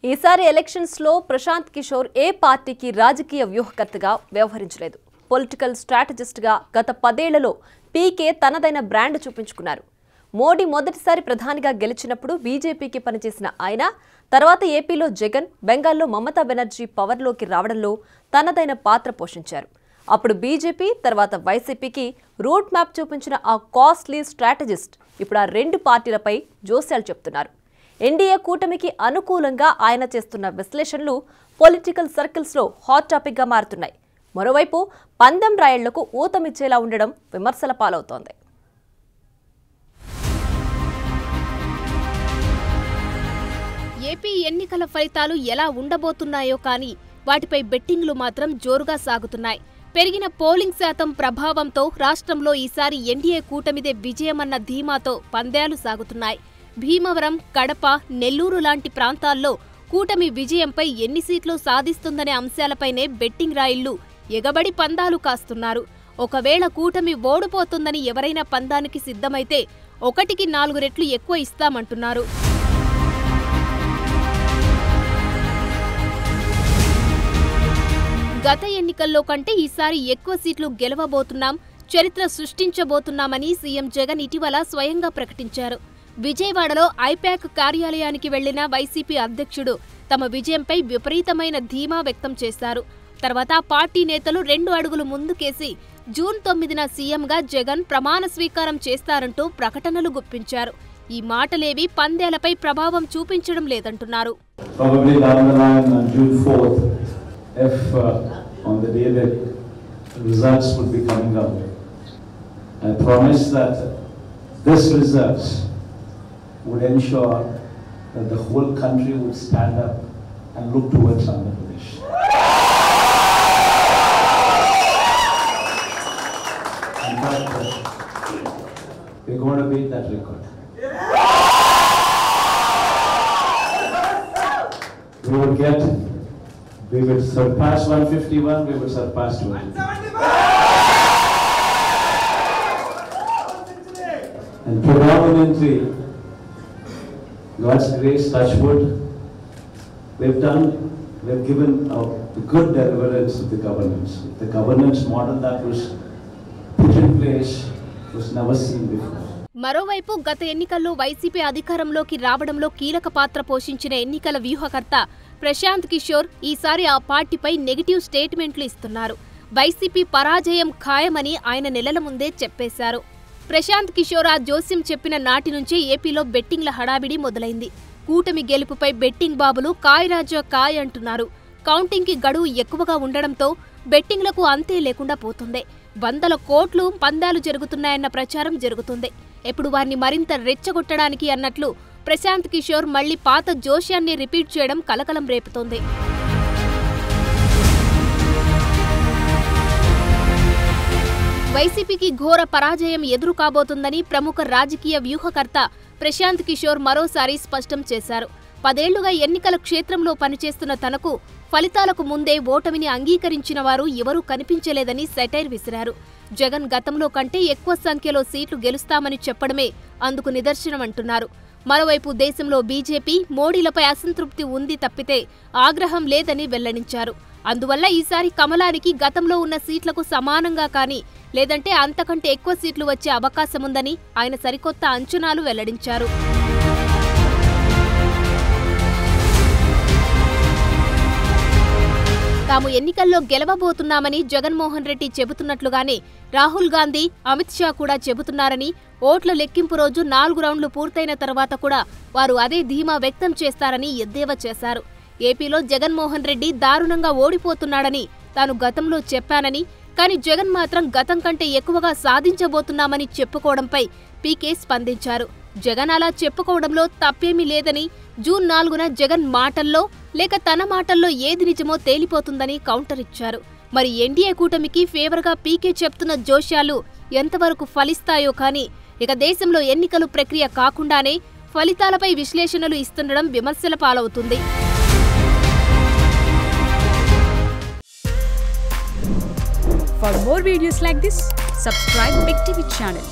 ఈసారి ఎలక్షన్స్ లో ప్రశాంత్ కిషోర్ ఏ పార్టీకి రాజకీయ వ్యూహకర్తగా వ్యవహరించలేదు. పొలిటికల్ స్ట్రాటజిస్ట్ గా గత 10 ఏళ్లలో పీకే తనదైన బ్రాండ్ చూపించుకున్నారు. మోడీ మొదటిసారి ప్రధానిగా గెలిచినప్పుడు బీజేపీకి పనిచేసిన ఆయన తర్వాత ఏపీలో జగన్, బెంగాల్లో మమతా బెనర్జీ పవర్లోకి రావడంలో తనదైన పాత్ర పోషించారు. అప్పుడు బీజేపీ తర్వాత వైసీపీకి రూట్ మ్యాప్ చూపించిన ఆ కాస్ట్లీ స్ట్రాటజిస్ట్ ఇప్పుడు ఆ రెండు పార్టీలపై జోస్యాలు చెప్తున్నారు. ఎన్డీఏ కూటమికి అనుకూలంగా ఆయన చేస్తున్న విశ్లేషణలు పొలిటికల్ సర్కిల్స్ లో హాట్ టాపిక్ గా మారుతున్నాయి. మరోవైపు పందెం రాయళ్లకు ఊతమిచ్చేలా ఉండడం విమర్శల పాలవుతోంది. ఏపీ ఎన్నికల ఫలితాలు ఎలా ఉండబోతున్నాయో కానీ వాటిపై బెట్టింగ్లు మాత్రం జోరుగా సాగుతున్నాయి. పెరిగిన పోలింగ్ శాతం ప్రభావంతో రాష్ట్రంలో ఈసారి ఎన్డీఏ కూటమిదే విజయమన్న ధీమాతో పందేలు సాగుతున్నాయి. భీమవరం, కడప, నెల్లూరు లాంటి ప్రాంతాల్లో కూటమి విజయంపై ఎన్ని సీట్లు సాధిస్తుందనే అంశాలపైనే బెట్టింగ్ రాయిళ్లు ఎగబడి పందాలు కాస్తున్నారు. ఒకవేళ కూటమి ఓడిపోతుందని ఎవరైనా పందానికి సిద్ధమైతే 1కి 4 రెట్లు ఎక్కువ ఇస్తామంటున్నారు. గత ఎన్నికల్లో కంటే ఈసారి ఎక్కువ సీట్లు గెలవబోతున్నాం, చరిత్ర సృష్టించబోతున్నామని సీఎం జగన్ ఇటీవల స్వయంగా ప్రకటించారు. విజయవాడలో ఐపాక్ కార్యాలయానికి వెళ్లిన వైసీపీ అధ్యక్షుడు తమ విజయంపై విపరీతమైన ధీమా వ్యక్తం చేశారు. తర్వాత పార్టీ నేతలు 2 అడుగులు ముందుకేసి జూన్ 9న సీఎంగా జగన్ ప్రమాణ స్వీకారం చేస్తారంటూ ప్రకటనలు గుప్పించారు. ఈ మాటలేవి పందేలపై ప్రభావం చూపించడం లేదంటున్నారు. If on the day that results would be coming out, I promise that this results would ensure that the whole country would stand up and look towards Andhra Pradesh. In fact, we're going to beat that record. We will surpass 151, we will surpass 200. And predominantly, God's grace, touch wood, we've given a good deliverance of the governance. The governance model that was put in place was never seen before. మరోవైపు గత ఎన్నికల్లో YCP అధికారంలోకి రావడంలో కీలక పాత్ర పోషించిన ఎన్నికల వ్యూహకర్త ప్రశాంత్ కిషోర్ ఈసారి ఆ పార్టీపై నెగిటివ్ స్టేట్మెంట్లు ఇస్తున్నారు. వైసీపీ పరాజయం ఖాయమని ఆయన నెలల ముందే చెప్పేశారు. ప్రశాంత్ కిషోర్ ఆ జోస్యం చెప్పిన నాటి నుంచే ఏపీలో బెట్టింగ్ల హడావిడి మొదలైంది. కూటమి గెలుపుపై బెట్టింగ్ బాబులు కాయ్ రాజా కాయ్ అంటున్నారు. కౌంటింగ్కి గడువు ఎక్కువగా ఉండడంతో బెట్టింగ్లకు అంతే లేకుండా పోతుంది. 100 కోట్లు పందాలు జరుగుతున్నాయన్న ప్రచారం జరుగుతుంది. ఇప్పుడు వారిని మరింత రెచ్చగొట్టడానికి అన్నట్లు ప్రశాంత్ కిషోర్ మళ్లీ పాత జోష్యాన్ని రిపీట్ చేయడం కలకలం రేపుతోంది. వైసీపీకి ఘోర పరాజయం ఎదురు కాబోతుందని ప్రముఖ రాజకీయ వ్యూహకర్త ప్రశాంత్ కిషోర్ మరోసారి స్పష్టం చేశారు. 10 ఏళ్లుగా ఎన్నికల క్షేత్రంలో పనిచేస్తున్న తనకు ఫలితాలకు ముందే ఓటమిని అంగీకరించిన వారు ఎవరూ కనిపించలేదని సెటైర్ విసిరారు. జగన్ గతంలో కంటే ఎక్కువ సంఖ్యలో సీట్లు గెలుస్తామని చెప్పడమే అందుకు నిదర్శనమంటున్నారు. మరోవైపు దేశంలో బీజేపీ, మోడీలపై అసంతృప్తి ఉంది తప్పితే ఆగ్రహం లేదని వెల్లడించారు. అందువల్ల ఈసారి కమలానికి గతంలో ఉన్న సీట్లకు సమానంగా కానీ లేదంటే అంతకంటే ఎక్కువ సీట్లు వచ్చే అవకాశముందని ఆయన సరికొత్త అంచనాలు వెల్లడించారు. తాము ఎన్నికల్లో గెలవబోతున్నామని జగన్మోహన్ రెడ్డి చెబుతున్నట్లుగానే రాహుల్ గాంధీ, అమిత్ షా కూడా చెబుతున్నారని, ఓట్ల లెక్కింపు రోజు 4 రౌండ్లు పూర్తయిన తర్వాత కూడా వారు అదే ధీమా వ్యక్తం చేస్తారని ఎద్దేవా చేశారు. ఏపీలో జగన్మోహన్ రెడ్డి దారుణంగా ఓడిపోతున్నాడని తాను గతంలో చెప్పానని, కానీ జగన్ మాత్రం గతం కంటే ఎక్కువగా సాధించబోతున్నామని చెప్పుకోవడంపై పీకే స్పందించారు. జగన్ అలా చెప్పుకోవడంలో తప్పేమీ లేదని, జూన్ 4న జగన్ మాటల్లో లేక తన మాటల్లో ఏది నిజమో తేలిపోతుందని కౌంటర్ ఇచ్చారు. మరి ఎన్డీఏ కూటమికి ఫేవర్గా పీకే చెప్తున్న జోష్యాలు ఎంతవరకు ఫలిస్తాయో కానీ ఇక దేశంలో ఎన్నికలు ప్రక్రియ కాకుండానే ఫలితాలపై విశ్లేషణలు ఇస్తుండడం విమర్శల పాలవుతుంది. For more videos like this, subscribe Big TV channel.